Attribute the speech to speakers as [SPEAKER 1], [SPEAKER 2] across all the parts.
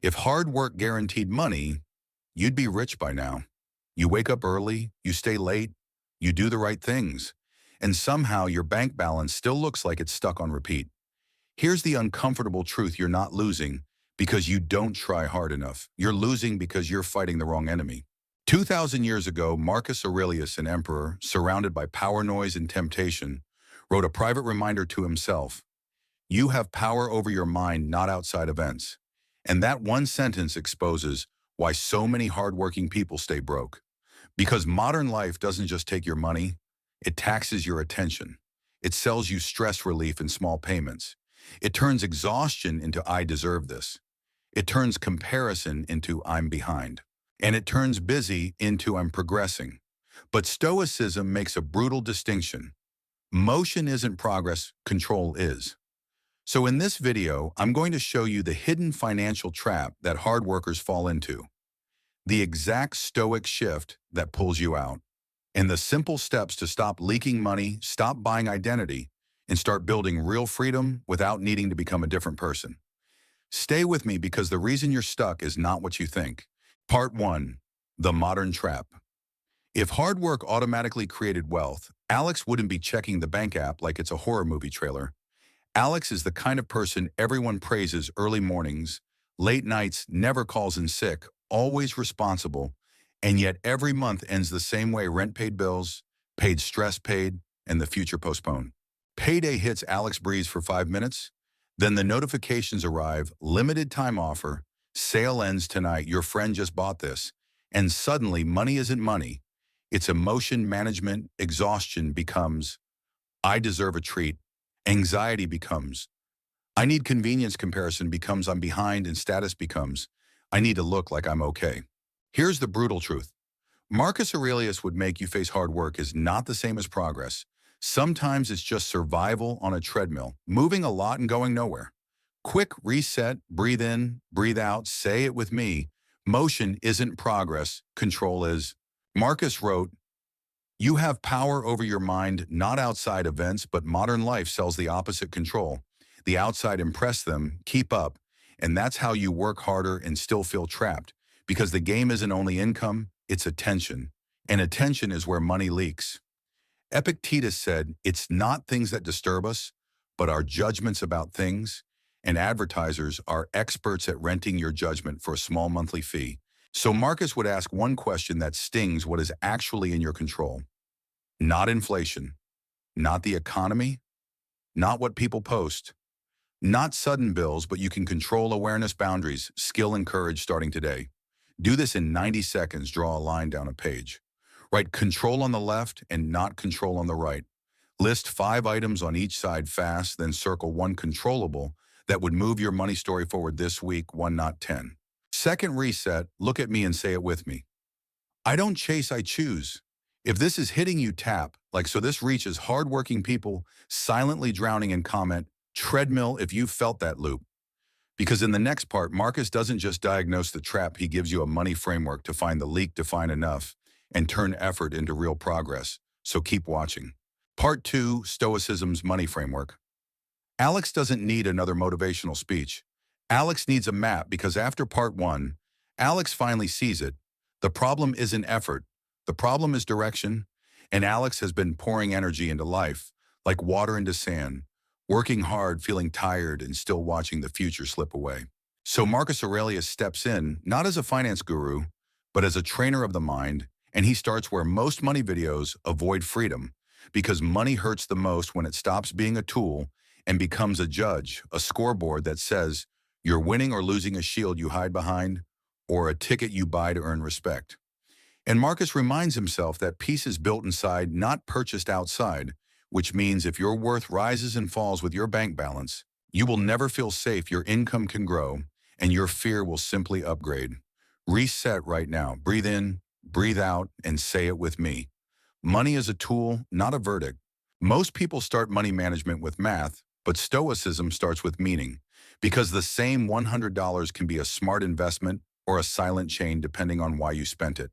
[SPEAKER 1] If hard work guaranteed money, you'd be rich by now. You wake up early, you stay late, you do the right things, and somehow your bank balance still looks like it's stuck on repeat. Here's the uncomfortable truth: you're not losing because you don't try hard enough. You're losing because you're fighting the wrong enemy. 2,000 years ago, Marcus Aurelius, an emperor surrounded by power, noise, and temptation, wrote a private reminder to himself: you have power over your mind, not outside events. And that one sentence exposes why so many hardworking people stay broke. Because modern life doesn't just take your money, it taxes your attention. It sells you stress relief in small payments. It turns exhaustion into "I deserve this." It turns comparison into "I'm behind." And it turns busy into "I'm progressing." But Stoicism makes a brutal distinction. Motion isn't progress, control is. So in this video, I'm going to show you the hidden financial trap that hard workers fall into, the exact stoic shift that pulls you out, and the simple steps to stop leaking money, stop buying identity, and start building real freedom without needing to become a different person. Stay with me, because the reason you're stuck is not what you think. Part 1. The Modern Trap. If hard work automatically created wealth, Alex wouldn't be checking the bank app like it's a horror movie trailer. Alex is the kind of person everyone praises: early mornings, late nights, never calls in sick, always responsible, and yet every month ends the same way: rent paid, bills paid, stress paid, and the future postponed. Payday hits, Alex breathes for 5 minutes, then the notifications arrive: limited time offer, sale ends tonight, your friend just bought this, and suddenly money isn't money. It's emotion management. Exhaustion becomes "I deserve a treat." Anxiety becomes "I need convenience." Comparison becomes "I'm behind." And status becomes "I need to look like I'm okay." Here's the brutal truth. Marcus Aurelius would make you face hard work is not the same as progress. Sometimes it's just survival on a treadmill, moving a lot and going nowhere. Quick reset, breathe in, breathe out, say it with me. Motion isn't progress, control is. Marcus wrote, "You have power over your mind, not outside events," but modern life sells the opposite: control. The outside impress them, keep up, and that's how you work harder and still feel trapped. Because the game isn't only income, it's attention. And attention is where money leaks. Epictetus said, "It's not things that disturb us, but our judgments about things." And advertisers are experts at renting your judgment for a small monthly fee. So Marcus would ask one question that stings: what is actually in your control? Not inflation, not the economy, not what people post, not sudden bills, but you can control awareness, boundaries, skill, and courage starting today. Do this in 90 seconds. Draw a line down a page. Write control on the left and not control on the right. List 5 items on each side fast, then circle one controllable that would move your money story forward this week, one, not 10. Second reset, look at me and say it with me: I don't chase, I choose. If this is hitting you, tap like so. This reaches hardworking people silently drowning in comment, treadmill, if you felt that loop. Because in the next part, Marcus doesn't just diagnose the trap, he gives you a money framework to find the leak, define enough, and turn effort into real progress. So keep watching. Part 2, Stoicism's money framework. Alex doesn't need another motivational speech. Alex needs a map, because after part 1, Alex finally sees it. The problem isn't effort. The problem is direction. And Alex has been pouring energy into life, like water into sand, working hard, feeling tired, and still watching the future slip away. So Marcus Aurelius steps in, not as a finance guru, but as a trainer of the mind, and he starts where most money videos avoid: freedom. Because money hurts the most when it stops being a tool and becomes a judge, a scoreboard that says you're winning or losing, a shield you hide behind, or a ticket you buy to earn respect. And Marcus reminds himself that peace is built inside, not purchased outside, which means if your worth rises and falls with your bank balance, you will never feel safe. Your income can grow, and your fear will simply upgrade. Reset right now. Breathe in, breathe out, and say it with me: money is a tool, not a verdict. Most people start money management with math, but Stoicism starts with meaning. Because the same $100 can be a smart investment or a silent chain, depending on why you spent it.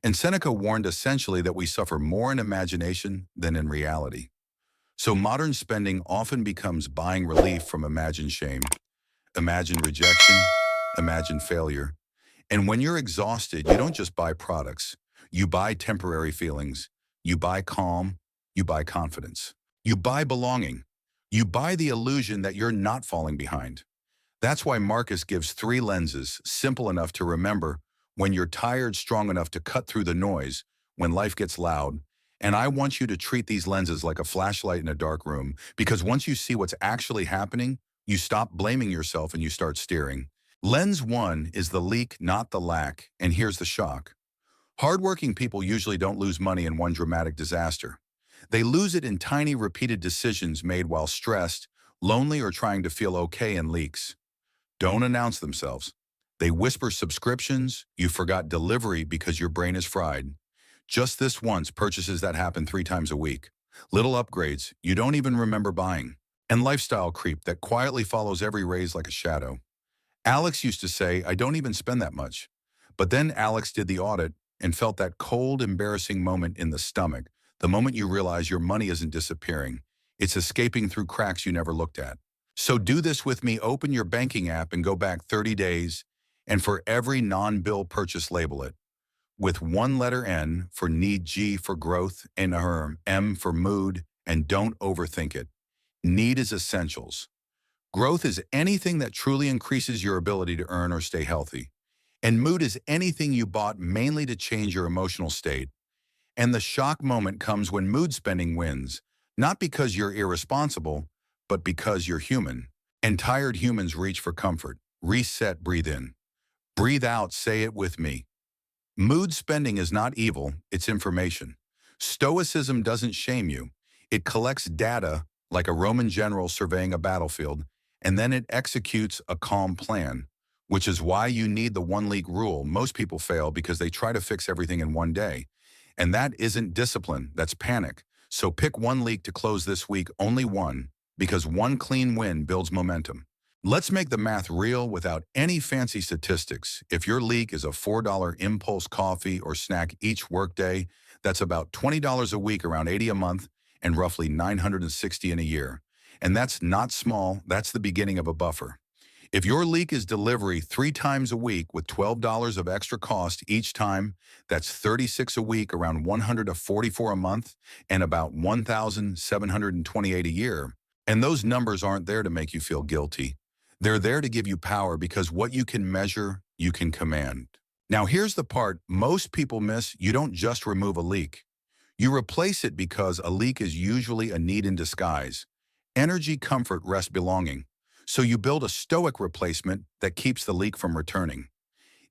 [SPEAKER 1] And Seneca warned essentially that we suffer more in imagination than in reality. So modern spending often becomes buying relief from imagined shame, imagined rejection, imagine failure. And when you're exhausted, you don't just buy products. You buy temporary feelings. You buy calm. You buy confidence. You buy belonging. You buy the illusion that you're not falling behind. That's why Marcus gives three lenses, simple enough to remember when you're tired, strong enough to cut through the noise, when life gets loud. And I want you to treat these lenses like a flashlight in a dark room, because once you see what's actually happening, you stop blaming yourself and you start steering. Lens one is the leak, not the lack, and here's the shock. Hardworking people usually don't lose money in one dramatic disaster. They lose it in tiny, repeated decisions made while stressed, lonely, or trying to feel okay in leaks. Don't announce themselves. They whisper subscriptions, you forgot delivery because your brain is fried. Just this once, purchases that happen 3 times a week. Little upgrades you don't even remember buying. And lifestyle creep that quietly follows every raise like a shadow. Alex used to say, I don't even spend that much. But then Alex did the audit and felt that cold, embarrassing moment in the stomach, the moment you realize your money isn't disappearing. It's escaping through cracks you never looked at. So do this with me. Open your banking app and go back 30 days, and for every non-bill purchase, label it with one letter N for need, G for growth, and M for mood, and don't overthink it. Need is essentials. Growth is anything that truly increases your ability to earn or stay healthy. And mood is anything you bought mainly to change your emotional state. And the shock moment comes when mood spending wins, not because you're irresponsible, but because you're human. And tired humans reach for comfort. Reset, breathe in. Breathe out, say it with me. Mood spending is not evil, it's information. Stoicism doesn't shame you. It collects data like a Roman general surveying a battlefield, and then it executes a calm plan, which is why you need the one-leak rule. Most people fail because they try to fix everything in one day. And that isn't discipline, that's panic. So pick one leak to close this week, only one, because one clean win builds momentum. Let's make the math real without any fancy statistics. If your leak is a $4 impulse coffee or snack each workday, that's about $20 a week, around $80 a month, and roughly $960 in a year. And that's not small, that's the beginning of a buffer. If your leak is delivery 3 times a week with $12 of extra cost each time, that's $36 a week, around $144 a month, and about $1,728 a year. And those numbers aren't there to make you feel guilty. They're there to give you power, because what you can measure, you can command. Now here's the part most people miss. You don't just remove a leak. You replace it, because a leak is usually a need in disguise. Energy, comfort, rest, belonging. So you build a stoic replacement that keeps the leak from returning.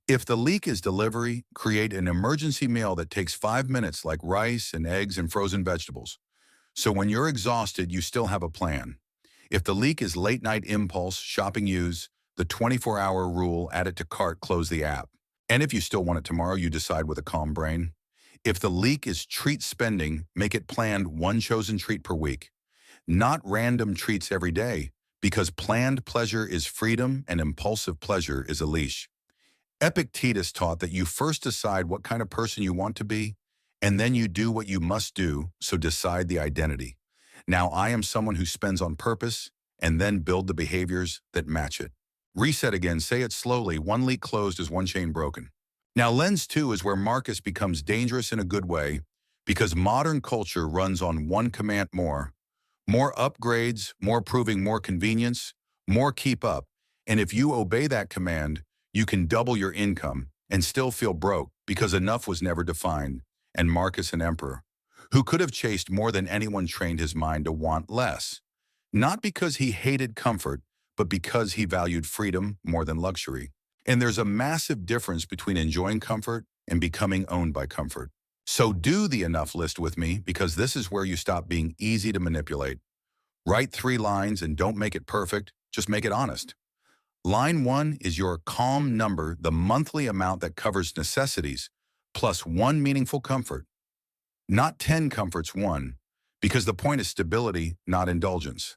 [SPEAKER 1] If the leak is delivery, create an emergency meal that takes 5 minutes, like rice and eggs and frozen vegetables. So when you're exhausted, you still have a plan. If the leak is late night impulse shopping, use the 24-hour rule, add it to cart, close the app. And if you still want it tomorrow, you decide with a calm brain. If the leak is treat spending, make it planned, one chosen treat per week. Not random treats every day, because planned pleasure is freedom and impulsive pleasure is a leash. Epictetus taught that you first decide what kind of person you want to be, and then you do what you must do, so decide the identity. Now I am someone who spends on purpose, and then build the behaviors that match it. Reset again, say it slowly, one leak closed is one chain broken. Now lens two is where Marcus becomes dangerous in a good way, because modern culture runs on one command: more. More upgrades, more proving, more convenience, more keep up. And if you obey that command, you can double your income and still feel broke, because enough was never defined. And Marcus, an emperor, who could have chased more than anyone, trained his mind to want less. Not because he hated comfort, but because he valued freedom more than luxury. And there's a massive difference between enjoying comfort and becoming owned by comfort. So do the enough list with me, because this is where you stop being easy to manipulate. Write 3 lines and don't make it perfect, just make it honest. Line 1 is your calm number, the monthly amount that covers necessities, plus one meaningful comfort. Not 10 comforts, one, because the point is stability, not indulgence.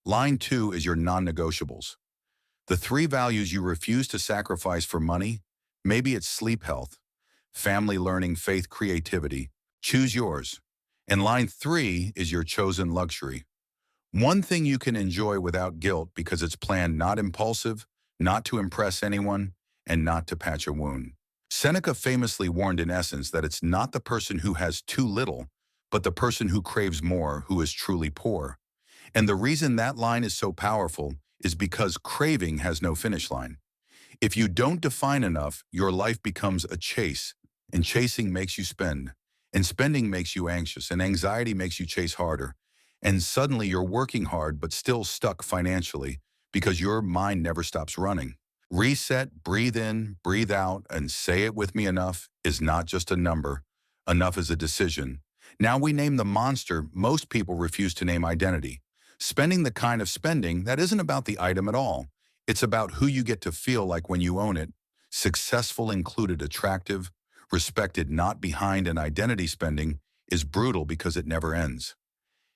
[SPEAKER 1] Line 2 is your non-negotiables. The 3 values you refuse to sacrifice for money. Maybe it's sleep, health, family, learning, faith, creativity. Choose yours. And line 3 is your chosen luxury. One thing you can enjoy without guilt, because it's planned, not impulsive, not to impress anyone, and not to patch a wound. Seneca famously warned in essence that it's not the person who has too little, but the person who craves more who is truly poor. And the reason that line is so powerful is because craving has no finish line. If you don't define enough, your life becomes a chase, and chasing makes you spend, and spending makes you anxious, and anxiety makes you chase harder. And suddenly you're working hard but still stuck financially because your mind never stops running. Reset, breathe in, breathe out, and say it with me enough is not just a number. Enough is a decision. Now we name the monster most people refuse to name: identity. Spending the kind of spending that isn't about the item at all. It's about who you get to feel like when you own it. Successful included attractive, respected not behind, and identity spending is brutal because it never ends.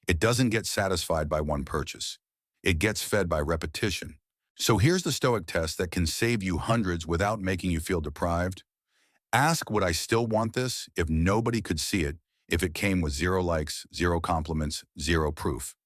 [SPEAKER 1] It doesn't get satisfied by one purchase. It gets fed by repetition. So here's the Stoic test that can save you hundreds without making you feel deprived. Ask, would I still want this if nobody could see it, if it came with 0 likes, 0 compliments, 0 proof?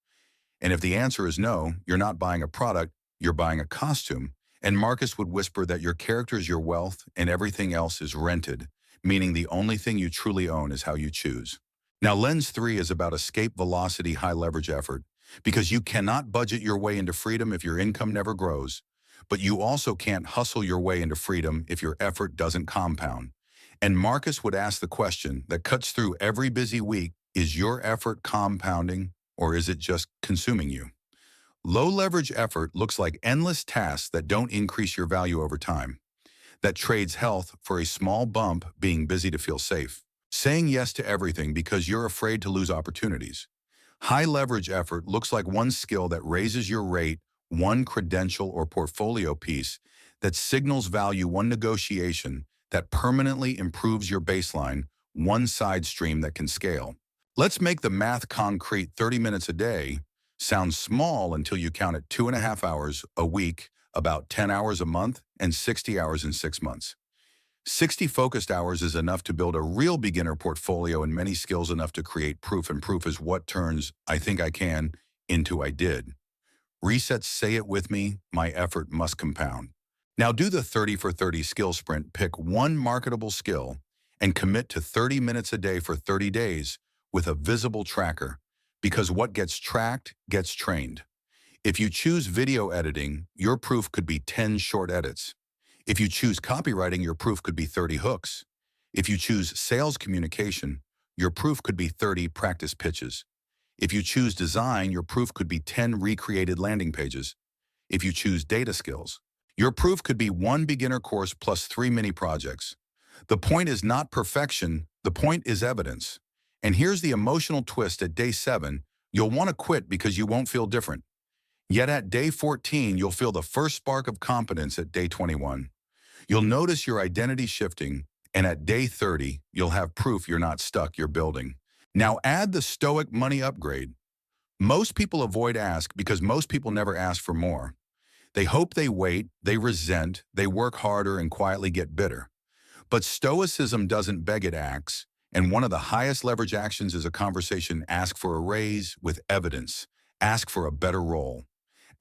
[SPEAKER 1] And if the answer is no, you're not buying a product, you're buying a costume. And Marcus would whisper that your character is your wealth and everything else is rented, meaning the only thing you truly own is how you choose. Now, lens 3 is about escape velocity, high leverage effort, because you cannot budget your way into freedom if your income never grows, but you also can't hustle your way into freedom if your effort doesn't compound. And Marcus would ask the question that cuts through every busy week: is your effort compounding, or is it just consuming you? Low leverage effort looks like endless tasks that don't increase your value over time, that trades health for a small bump, being busy to feel safe, saying yes to everything because you're afraid to lose opportunities. High leverage effort looks like one skill that raises your rate, one credential or portfolio piece that signals value, one negotiation that permanently improves your baseline, one side stream that can scale. Let's make the math concrete. 30 minutes a day sounds small until you count it: 2.5 hours a week, about 10 hours a month, and 60 hours in 6 months. 60 focused hours is enough to build a real beginner portfolio, and many skills enough to create proof. And proof is what turns "I think I can" into "I did." Reset, say it with me: my effort must compound. Now do the 30 for 30 skill sprint. Pick one marketable skill and commit to 30 minutes a day for 30 days with a visible tracker, because what gets tracked gets trained. If you choose video editing, your proof could be 10 short edits. If you choose copywriting, your proof could be 30 hooks. If you choose sales communication, your proof could be 30 practice pitches. If you choose design, your proof could be 10 recreated landing pages. If you choose data skills, your proof could be one beginner course plus 3 mini projects. The point is not perfection, the point is evidence. And here's the emotional twist: at day 7, you'll want to quit because you won't feel different. Yet at day 14, you'll feel the first spark of competence. At day 21, you'll notice your identity shifting. And at day 30, you'll have proof you're not stuck, you're building. Now add the Stoic money upgrade. Most people avoid ask because most people never ask for more. They hope, they wait, they resent, they work harder and quietly get bitter. But Stoicism doesn't beg, it acts. And one of the highest leverage actions is a conversation. Ask for a raise with evidence. Ask for a better role.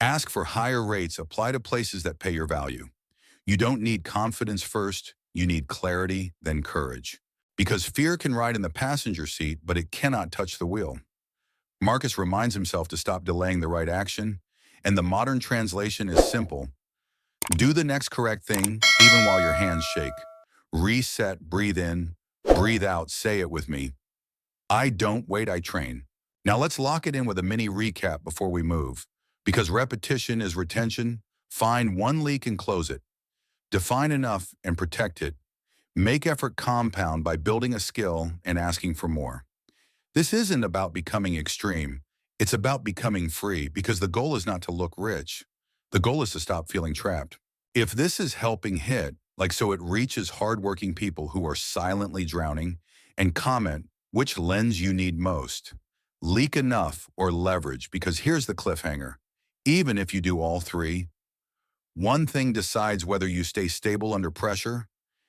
[SPEAKER 1] Ask for higher rates. Apply to places that pay your value. You don't need confidence first. You need clarity, then courage. Because fear can ride in the passenger seat, but it cannot touch the wheel. Marcus reminds himself to stop delaying the right action, and the modern translation is simple: do the next correct thing, even while your hands shake. Reset, breathe in, breathe out, say it with me: I don't wait, I train. Now let's lock it in with a mini recap before we move. Because repetition is retention, find one leak and close it. Define enough and protect it. Make effort compound by building a skill and asking for more. This isn't about becoming extreme. It's about becoming free, because the goal is not to look rich. The goal is to stop feeling trapped. If this is helping, hit like so it reaches hardworking people who are silently drowning, and comment which lens you need most: leak enough or leverage. Because here's the cliffhanger: even if you do all three, one thing decides whether you stay stable under pressure,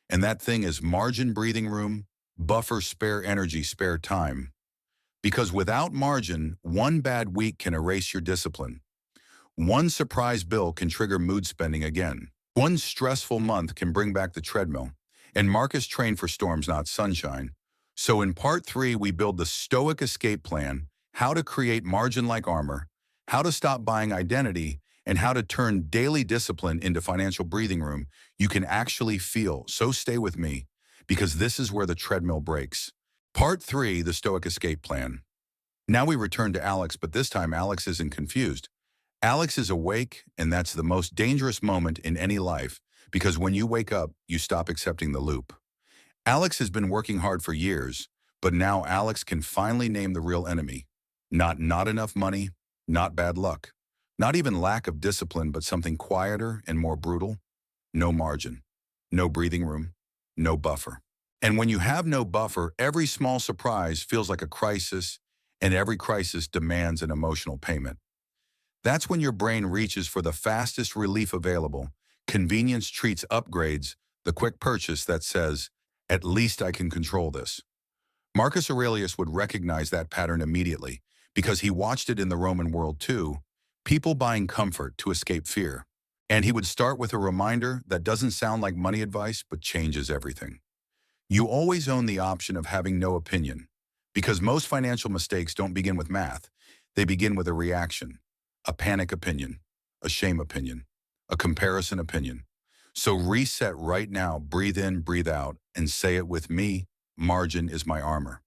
[SPEAKER 1] and that thing is margin, breathing room, buffer, spare energy, spare time. Because without margin, one bad week can erase your discipline. One surprise bill can trigger mood spending again. One stressful month can bring back the treadmill, and Marcus trained for storms, not sunshine. So in part 3, we build the Stoic escape plan, how to create margin like armor, how to stop buying identity, and how to turn daily discipline into financial breathing room you can actually feel. So stay with me, because this is where the treadmill breaks. Part 3, the Stoic escape plan. Now we return to Alex, but this time Alex isn't confused. Alex is awake, and that's the most dangerous moment in any life, because when you wake up, you stop accepting the loop. Alex has been working hard for years, but now Alex can finally name the real enemy. Not enough money, not bad luck, not even lack of discipline, but something quieter and more brutal. No margin, no breathing room, no buffer. And when you have no buffer, every small surprise feels like a crisis, and every crisis demands an emotional payment. That's when your brain reaches for the fastest relief available. Convenience treats upgrades, the quick purchase that says, at least I can control this. Marcus Aurelius would recognize that pattern immediately because he watched it in the Roman world too, people buying comfort to escape fear. And he would start with a reminder that doesn't sound like money advice but changes everything. You always own the option of having no opinion, because most financial mistakes don't begin with math. They begin with a reaction. A panic opinion, a shame opinion, a comparison opinion. So reset right now, breathe in, breathe out, and say it with me, margin is my armor.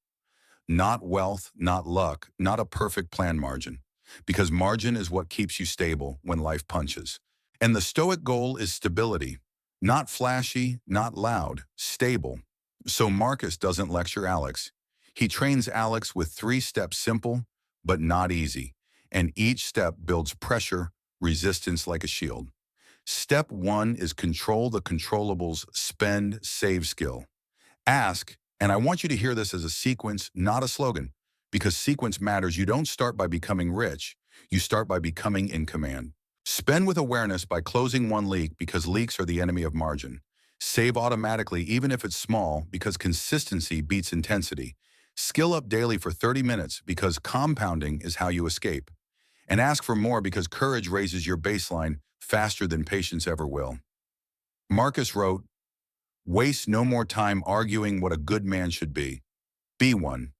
[SPEAKER 1] Not wealth, not luck, not a perfect plan margin, because margin is what keeps you stable when life punches. And the Stoic goal is stability, not flashy, not loud, stable. So Marcus doesn't lecture Alex. He trains Alex with 3 steps, simple, but not easy. And each step builds pressure, resistance like a shield. Step 1 is control the controllables, spend, save skill. Ask, and I want you to hear this as a sequence, not a slogan, because sequence matters. You don't start by becoming rich, you start by becoming in command. Spend with awareness by closing one leak, because leaks are the enemy of margin. Save automatically, even if it's small, because consistency beats intensity. Skill up daily for 30 minutes, because compounding is how you escape. And ask for more, because courage raises your baseline faster than patience ever will. Marcus wrote, waste no more time arguing what a good man should be. Be one.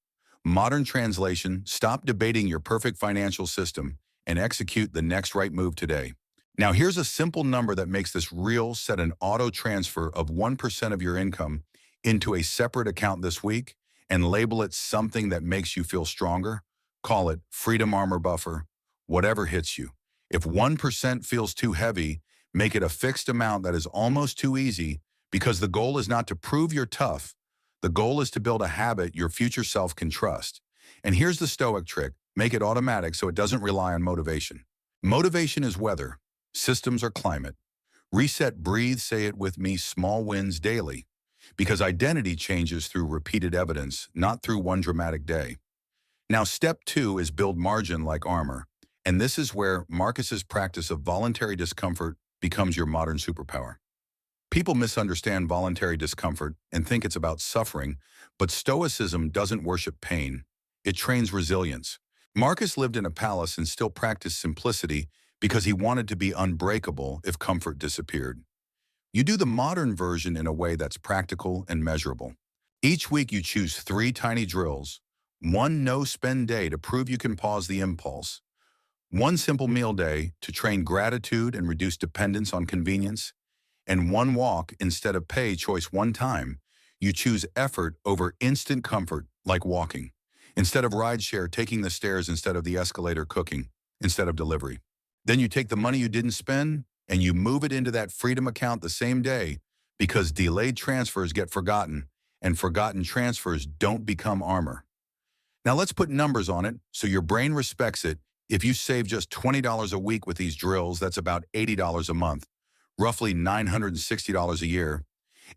[SPEAKER 1] Modern translation, stop debating your perfect financial system and execute the next right move today. Now here's a simple number that makes this real. Set an auto transfer of 1% of your income into a separate account this week and label it something that makes you feel stronger. Call it Freedom Armor Buffer. Whatever hits you. If 1% feels too heavy, make it a fixed amount that is almost too easy, because the goal is not to prove you're tough. The goal is to build a habit your future self can trust. And here's the Stoic trick. Make it automatic so it doesn't rely on motivation. Motivation is weather. Systems are climate. Reset, breathe, say it with me, small wins daily. Because identity changes through repeated evidence, not through one dramatic day. Now, step 2 is build margin like armor. And this is where Marcus's practice of voluntary discomfort becomes your modern superpower. People misunderstand voluntary discomfort and think it's about suffering, but Stoicism doesn't worship pain. It trains resilience. Marcus lived in a palace and still practiced simplicity because he wanted to be unbreakable if comfort disappeared. You do the modern version in a way that's practical and measurable. Each week you choose 3 tiny drills, 1 no-spend day to prove you can pause the impulse, 1 simple meal day to train gratitude and reduce dependence on convenience, and 1 walk instead of pay choice. 1 time, you choose effort over instant comfort, like walking. Instead of rideshare, taking the stairs instead of the escalator, cooking instead of delivery. Then you take the money you didn't spend and you move it into that freedom account the same day, because delayed transfers get forgotten and forgotten transfers don't become armor. Now let's put numbers on it so your brain respects it. If you save just $20 a week with these drills, that's about $80 a month, roughly $960 a year.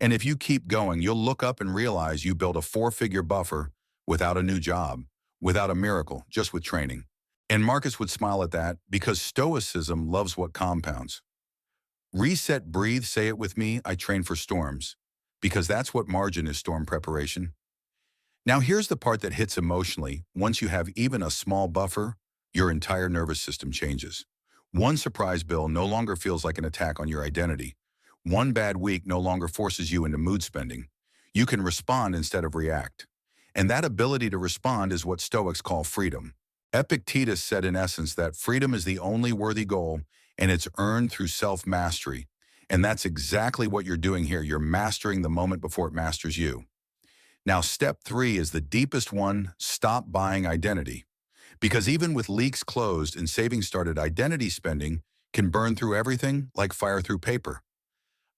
[SPEAKER 1] And if you keep going, you'll look up and realize you built a 4-figure buffer without a new job, without a miracle, just with training. And Marcus would smile at that, because Stoicism loves what compounds. Reset, breathe, say it with me, I train for storms, because that's what margin is, storm preparation. Now here's the part that hits emotionally. Once you have even a small buffer, your entire nervous system changes. 1 surprise bill no longer feels like an attack on your identity. One bad week no longer forces you into mood spending. You can respond instead of react. And that ability to respond is what Stoics call freedom. Epictetus said in essence that freedom is the only worthy goal, and it's earned through self-mastery. And that's exactly what you're doing here. You're mastering the moment before it masters you. Now, step 3 is the deepest one: stop buying identity. Because even with leaks closed and savings started, identity spending can burn through everything like fire through paper.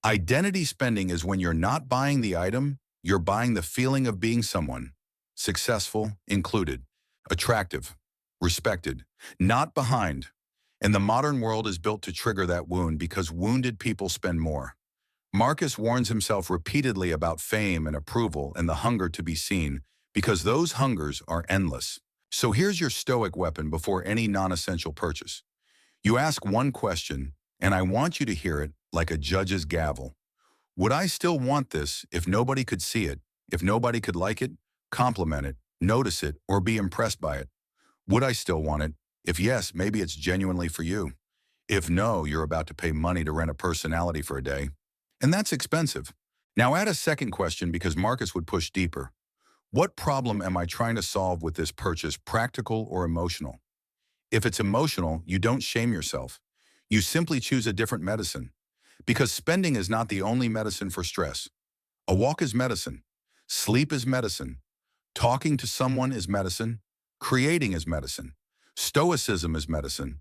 [SPEAKER 1] Identity spending is when you're not buying the item, you're buying the feeling of being someone. Successful, included, attractive, respected, not behind. And the modern world is built to trigger that wound because wounded people spend more. Marcus warns himself repeatedly about fame and approval and the hunger to be seen, because those hungers are endless. So here's your stoic weapon before any non-essential purchase. You ask one question, and I want you to hear it like a judge's gavel. Would I still want this if nobody could see it, if nobody could like it, compliment it, notice it, or be impressed by it? Would I still want it? If yes, maybe it's genuinely for you. If no, you're about to pay money to rent a personality for a day. And that's expensive. Now add a second question, because Marcus would push deeper. What problem am I trying to solve with this purchase, practical or emotional? If it's emotional, you don't shame yourself. You simply choose a different medicine. Because spending is not the only medicine for stress. A walk is medicine. Sleep is medicine. Talking to someone is medicine. Creating is medicine. Stoicism is medicine.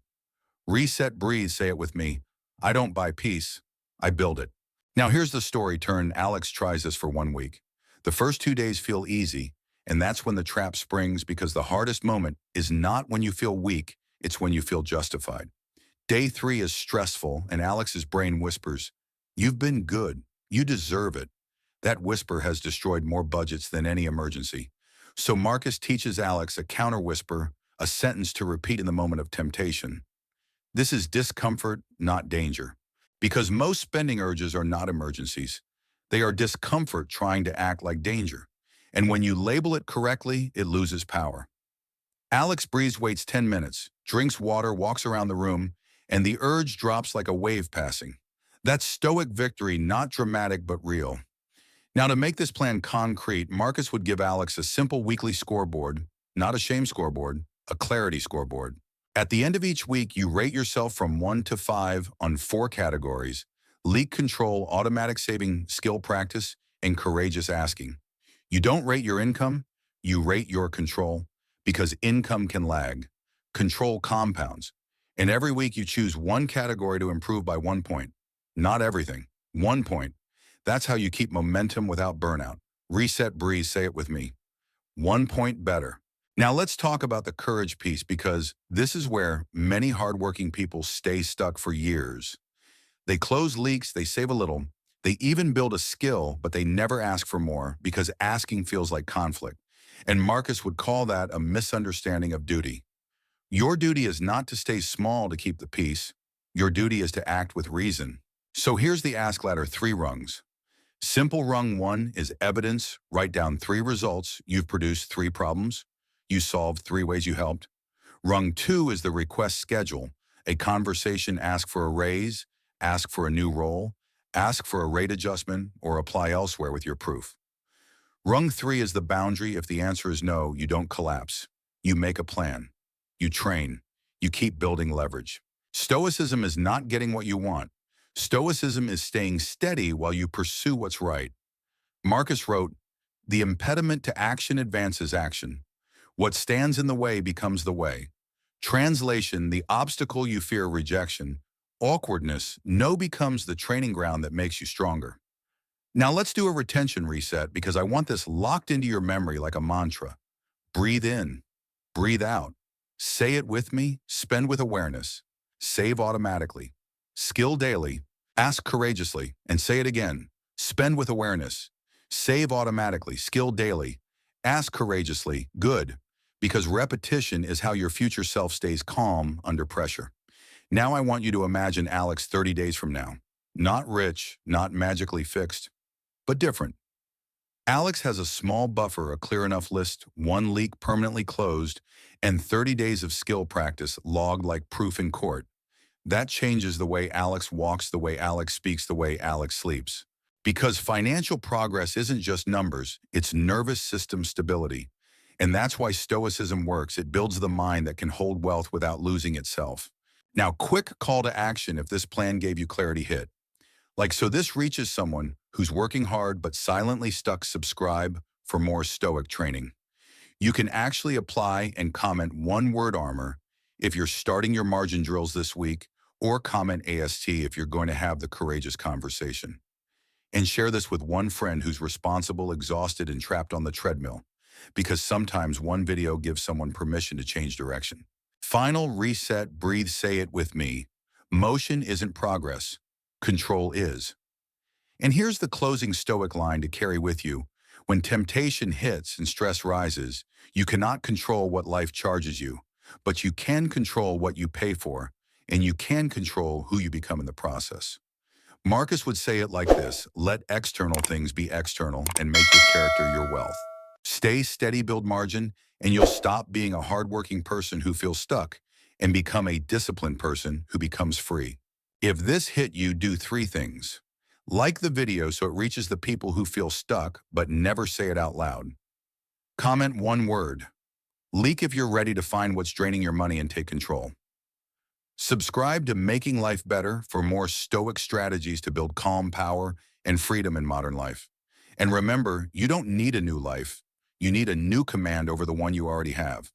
[SPEAKER 1] Reset, breathe, say it with me. I don't buy peace, I build it. Now here's the story turn. Alex tries this for 1 week. The first 2 days feel easy, and that's when the trap springs, because the hardest moment is not when you feel weak, it's when you feel justified. Day 3 is stressful, and Alex's brain whispers, "You've been good. You deserve it." That whisper has destroyed more budgets than any emergency. So Marcus teaches Alex a counter whisper, a sentence to repeat in the moment of temptation. This is discomfort, not danger. Because most spending urges are not emergencies. They are discomfort trying to act like danger. And when you label it correctly, it loses power. Alex breathes, waits 10 minutes, drinks water, walks around the room, and the urge drops like a wave passing. That's stoic victory, not dramatic but real. Now, to make this plan concrete, Marcus would give Alex a simple weekly scoreboard, not a shame scoreboard, a clarity scoreboard. At the end of each week, you rate yourself from 1 to 5 on 4 categories: leak control, automatic saving, skill practice, and courageous asking. You don't rate your income, you rate your control, because income can lag. Control compounds. And every week you choose one category to improve by 1 point. Not everything, 1 point. That's how you keep momentum without burnout. Reset, breathe, say it with me. 1 point better. Now let's talk about the courage piece, because this is where many hardworking people stay stuck for years. They close leaks, they save a little, they even build a skill, but they never ask for more because asking feels like conflict. And Marcus would call that a misunderstanding of duty. Your duty is not to stay small to keep the peace. Your duty is to act with reason. So here's the ask ladder, 3 rungs. Simple rung 1 is evidence. Write down 3 results. You've produced 3 problems. You solved 3 ways you helped. Rung 2 is the request schedule. A conversation: ask for a raise, ask for a new role, ask for a rate adjustment, or apply elsewhere with your proof. Rung 3 is the boundary. If the answer is no, you don't collapse. You make a plan. You train. You keep building leverage. Stoicism is not getting what you want. Stoicism is staying steady while you pursue what's right. Marcus wrote, "The impediment to action advances action. What stands in the way becomes the way." Translation: the obstacle you fear rejection, awkwardness, no, becomes the training ground that makes you stronger. Now let's do a retention reset, because I want this locked into your memory like a mantra. Breathe in, breathe out. Say it with me, spend with awareness. Save automatically. Skill daily. Ask courageously, and say it again. Spend with awareness. Save automatically. Skill daily. Ask courageously. Good. Because repetition is how your future self stays calm under pressure. Now I want you to imagine Alex 30 days from now. Not rich, not magically fixed, but different. Alex has a small buffer, a clear enough list, 1 leak permanently closed, and 30 days of skill practice logged like proof in court. That changes the way Alex walks, the way Alex speaks, the way Alex sleeps. Because financial progress isn't just numbers, it's nervous system stability. And that's why Stoicism works. It builds the mind that can hold wealth without losing itself. Now, quick call to action if this plan gave you clarity hit. So this reaches someone who's working hard but silently stuck. Subscribe for more Stoic training. You can actually apply and comment one word armor if you're starting your margin drills this week, or comment AST if you're going to have the courageous conversation. And share this with one friend who's responsible, exhausted, and trapped on the treadmill, because sometimes one video gives someone permission to change direction. Final reset, breathe, say it with me. Motion isn't progress. Control is. And here's the closing Stoic line to carry with you. When temptation hits and stress rises, you cannot control what life charges you, but you can control what you pay for, and you can control who you become in the process. Marcus would say it like this: let external things be external and make your character your wealth. Stay steady, build margin, and you'll stop being a hardworking person who feels stuck and become a disciplined person who becomes free. If this hit you, do three things. Like the video so it reaches the people who feel stuck but never say it out loud. Comment one word. Leak if you're ready to find what's draining your money and take control. Subscribe to Making Life Better for more Stoic strategies to build calm, power, and freedom in modern life. And remember, you don't need a new life. You need a new command over the one you already have.